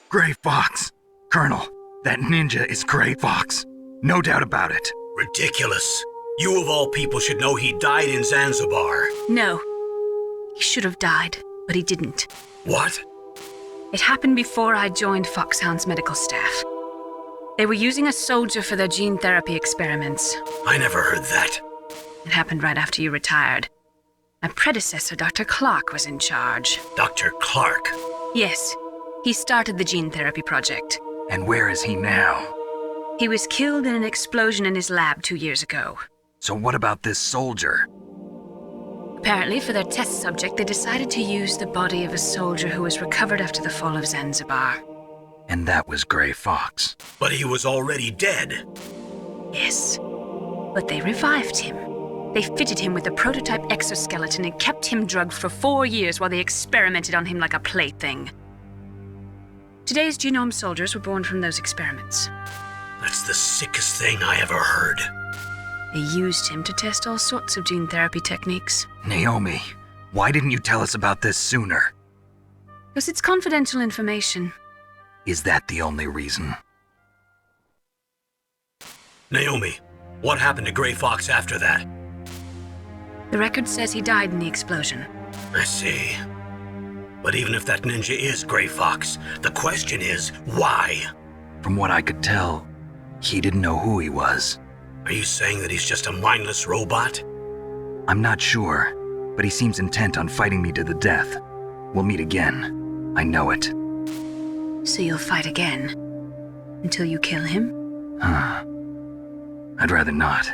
Gray Fox. Colonel, that ninja is Gray Fox. No doubt about it. Ridiculous. You of all people should know he died in Zanzibar. No. He should have died, but he didn't. What? It happened before I joined Foxhound's medical staff. They were using a soldier for their gene therapy experiments. I never heard that. It happened right after you retired. My predecessor, Dr. Clark, was in charge. Dr. Clark? Yes. He started the gene therapy project. And where is he now? He was killed in an explosion in his lab 2 years ago. So what about this soldier? Apparently, for their test subject, they decided to use the body of a soldier who was recovered after the fall of Zanzibar. And that was Gray Fox. But he was already dead. Yes. But they revived him. They fitted him with a prototype exoskeleton and kept him drugged for 4 years while they experimented on him like a plaything. Today's genome soldiers were born from those experiments. That's the sickest thing I ever heard. They used him to test all sorts of gene therapy techniques. Naomi, why didn't you tell us about this sooner? Because it's confidential information. Is that the only reason? Naomi, what happened to Gray Fox after that? The record says he died in the explosion. I see. But even if that ninja is Gray Fox, the question is, why? From what I could tell, he didn't know who he was. Are you saying that he's just a mindless robot? I'm not sure, but he seems intent on fighting me to the death. We'll meet again. I know it. So you'll fight again? Until you kill him? I'd rather not.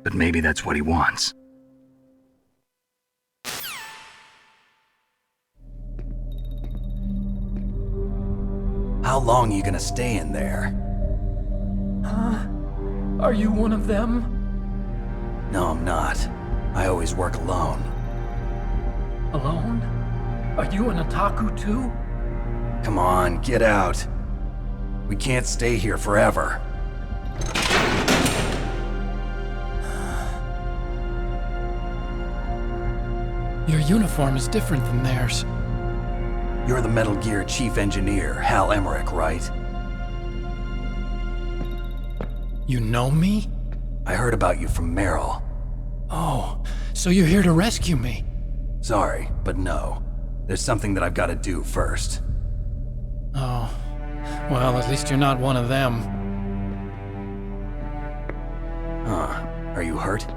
But maybe that's what he wants. How long are you gonna stay in there? Are you one of them? No, I'm not. I always work alone. Alone? Are you an otaku too? Come on, get out. We can't stay here forever. Your uniform is different than theirs. You're the Metal Gear Chief Engineer, Hal Emmerich, right? You know me? I heard about you from Meryl. Oh, so you're here to rescue me? Sorry, but no. There's something that I've got to do first. Oh, well, at least you're not one of them. Are you hurt?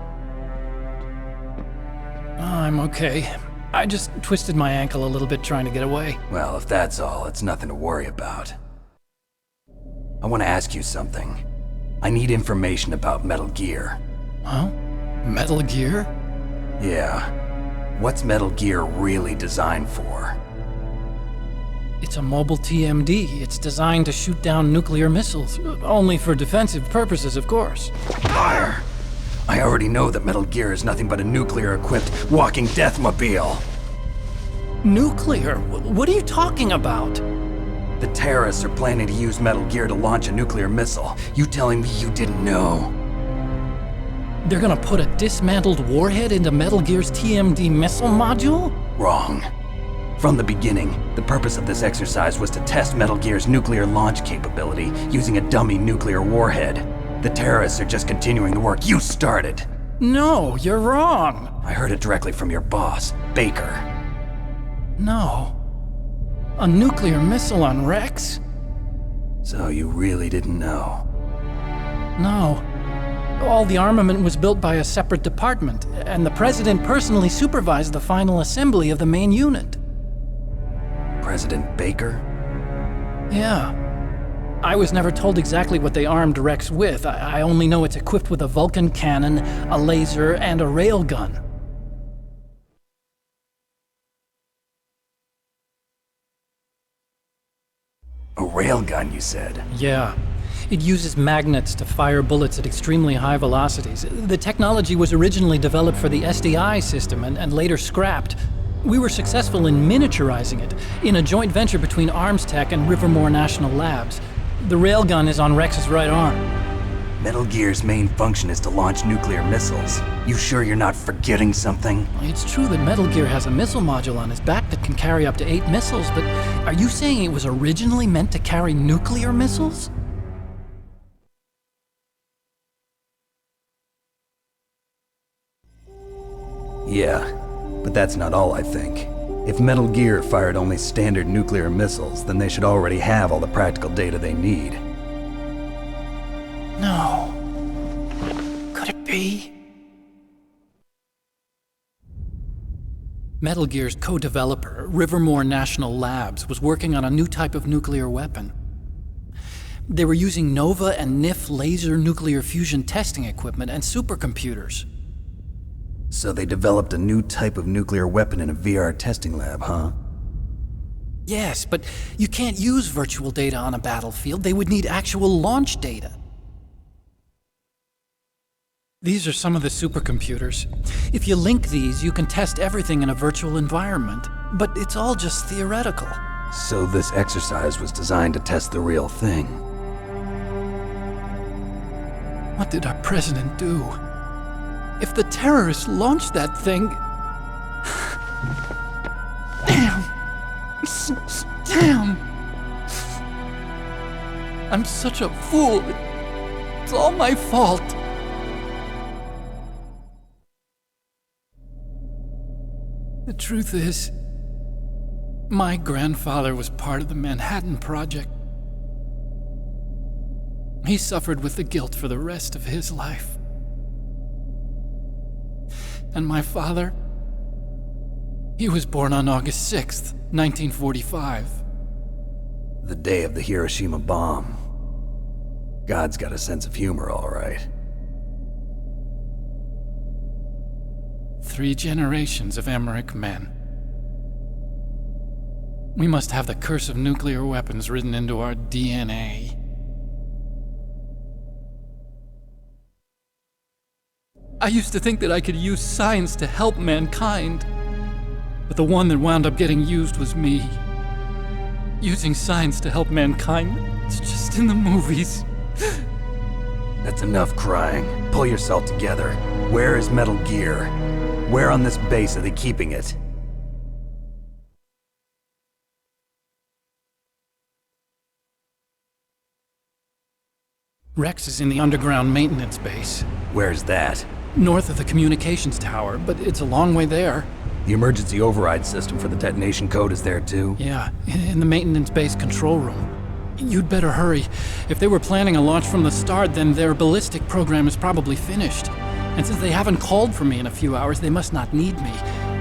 I'm okay. I just twisted my ankle a little bit trying to get away. Well, if that's all, it's nothing to worry about. I want to ask you something. I need information about Metal Gear. Huh? Metal Gear? Yeah. What's Metal Gear really designed for? It's a mobile TMD. It's designed to shoot down nuclear missiles. Only for defensive purposes, of course. Fire! I already know that Metal Gear is nothing but a nuclear-equipped walking deathmobile. Nuclear? What are you talking about? The terrorists are planning to use Metal Gear to launch a nuclear missile. You telling me you didn't know? They're gonna put a dismantled warhead into Metal Gear's TMD missile module? Wrong. From the beginning, the purpose of this exercise was to test Metal Gear's nuclear launch capability using a dummy nuclear warhead. The terrorists are just continuing the work you started. No, you're wrong. I heard it directly from your boss, Baker. No. A nuclear missile on Rex? So you really didn't know? No. All the armament was built by a separate department, and the president personally supervised the final assembly of the main unit. President Baker? Yeah. I was never told exactly what they armed Rex with. I only know it's equipped with a Vulcan cannon, a laser, and a railgun. A railgun, you said? Yeah. It uses magnets to fire bullets at extremely high velocities. The technology was originally developed for the SDI system and later scrapped. We were successful in miniaturizing it in a joint venture between Arms Tech and Rivermore National Labs. The railgun is on Rex's right arm. Metal Gear's main function is to launch nuclear missiles. You sure you're not forgetting something? It's true that Metal Gear has a missile module on his back that can carry up to 8 missiles, but are you saying it was originally meant to carry nuclear missiles? Yeah, but that's not all I think. If Metal Gear fired only standard nuclear missiles, then they should already have all the practical data they need. No. Could it be? Metal Gear's co-developer, Rivermore National Labs, was working on a new type of nuclear weapon. They were using NOVA and NIF laser nuclear fusion testing equipment and supercomputers. So they developed a new type of nuclear weapon in a VR testing lab, huh? Yes, but you can't use virtual data on a battlefield. They would need actual launch data. These are some of the supercomputers. If you link these, you can test everything in a virtual environment. But it's all just theoretical. So this exercise was designed to test the real thing. What did our president do? If the terrorists launched that thing... Damn! Damn! I'm such a fool. It's all my fault. The truth is, my grandfather was part of the Manhattan Project. He suffered with the guilt for the rest of his life. And my father, he was born on August 6th, 1945. The day of the Hiroshima bomb. God's got a sense of humor, all right. 3 generations of Emmerich men. We must have the curse of nuclear weapons written into our DNA. I used to think that I could use science to help mankind, but the one that wound up getting used was me. Using science to help mankind, it's just in the movies. That's enough crying. Pull yourself together. Where is Metal Gear? Where on this base are they keeping it? Rex is in the underground maintenance base. Where's that? North of the communications tower, but it's a long way there. The emergency override system for the detonation code is there too? Yeah, in the maintenance base control room. You'd better hurry. If they were planning a launch from the start, then their ballistic program is probably finished. And since they haven't called for me in a few hours, they must not need me.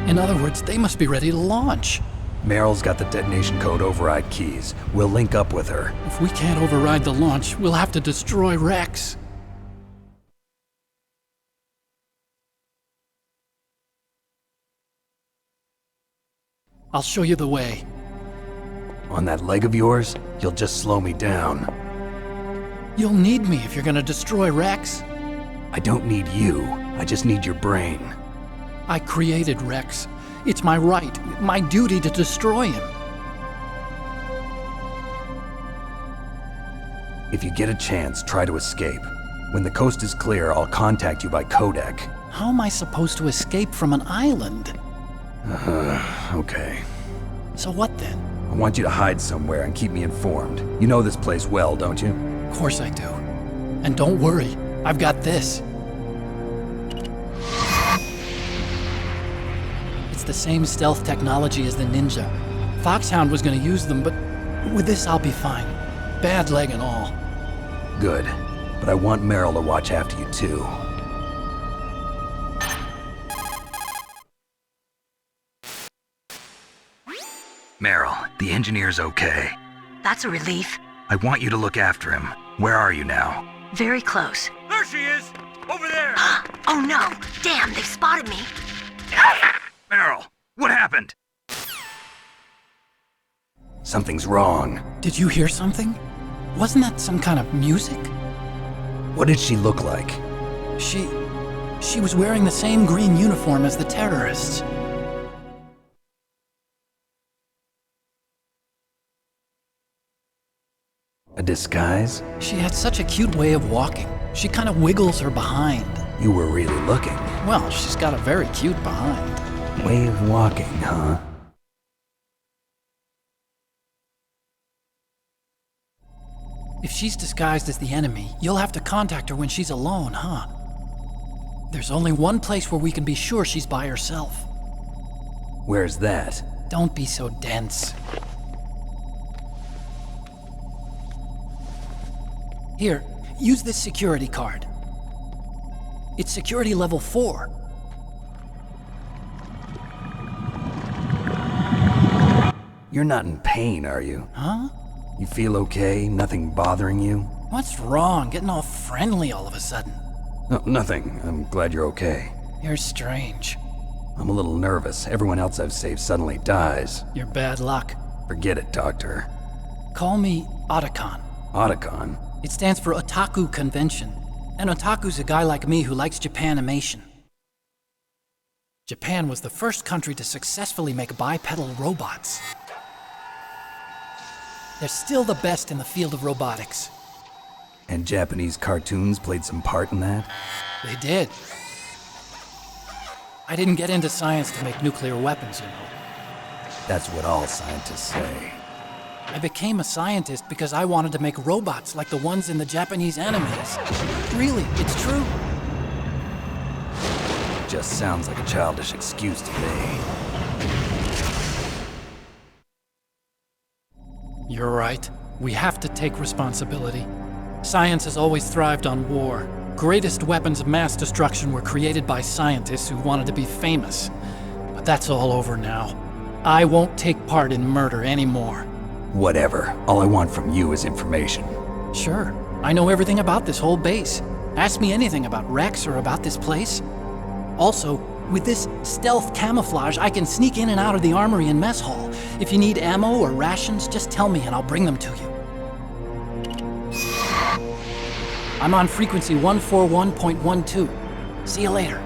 In other words, they must be ready to launch. Meryl's got the detonation code override keys. We'll link up with her. If we can't override the launch, we'll have to destroy Rex. I'll show you the way. On that leg of yours, you'll just slow me down. You'll need me if you're gonna destroy Rex. I don't need you. I just need your brain. I created Rex. It's my right, my duty to destroy him. If you get a chance, try to escape. When the coast is clear, I'll contact you by codec. How am I supposed to escape from an island? Okay. So what then? I want you to hide somewhere and keep me informed. You know this place well, don't you? Of course I do. And don't worry, I've got this. It's the same stealth technology as the Ninja. Foxhound was gonna use them, but with this I'll be fine. Bad leg and all. Good. But I want Meryl to watch after you too. Meryl, the engineer's okay. That's a relief. I want you to look after him. Where are you now? Very close. There she is! Over there! Oh no! Damn, they've spotted me. Meryl, what happened? Something's wrong. Did you hear something? Wasn't that some kind of music? What did she look like? She was wearing the same green uniform as the terrorists. A disguise? She had such a cute way of walking. She kind of wiggles her behind. You were really looking. Well, she's got a very cute behind. Way of walking, huh? If she's disguised as the enemy, you'll have to contact her when she's alone, huh? There's only one place where we can be sure she's by herself. Where's that? Don't be so dense. Here, use this security card. It's security level 4. You're not in pain, are you? Huh? You feel okay? Nothing bothering you? What's wrong? Getting all friendly all of a sudden. No, nothing. I'm glad you're okay. You're strange. I'm a little nervous. Everyone else I've saved suddenly dies. You're bad luck. Forget it, Doctor. Call me Otacon. Otacon? It stands for Otaku Convention. And otaku's a guy like me who likes Japanimation. Japan was the first country to successfully make bipedal robots. They're still the best in the field of robotics. And Japanese cartoons played some part in that? They did. I didn't get into science to make nuclear weapons, you know. That's what all scientists say. I became a scientist because I wanted to make robots like the ones in the Japanese animes. Really, it's true. Just sounds like a childish excuse to me. You're right. We have to take responsibility. Science has always thrived on war. Greatest weapons of mass destruction were created by scientists who wanted to be famous. But that's all over now. I won't take part in murder anymore. Whatever. All I want from you is information. Sure. I know everything about this whole base. Ask me anything about Rex or about this place. Also, with this stealth camouflage, I can sneak in and out of the armory and mess hall. If you need ammo or rations, just tell me and I'll bring them to you. I'm on frequency 141.12. See you later.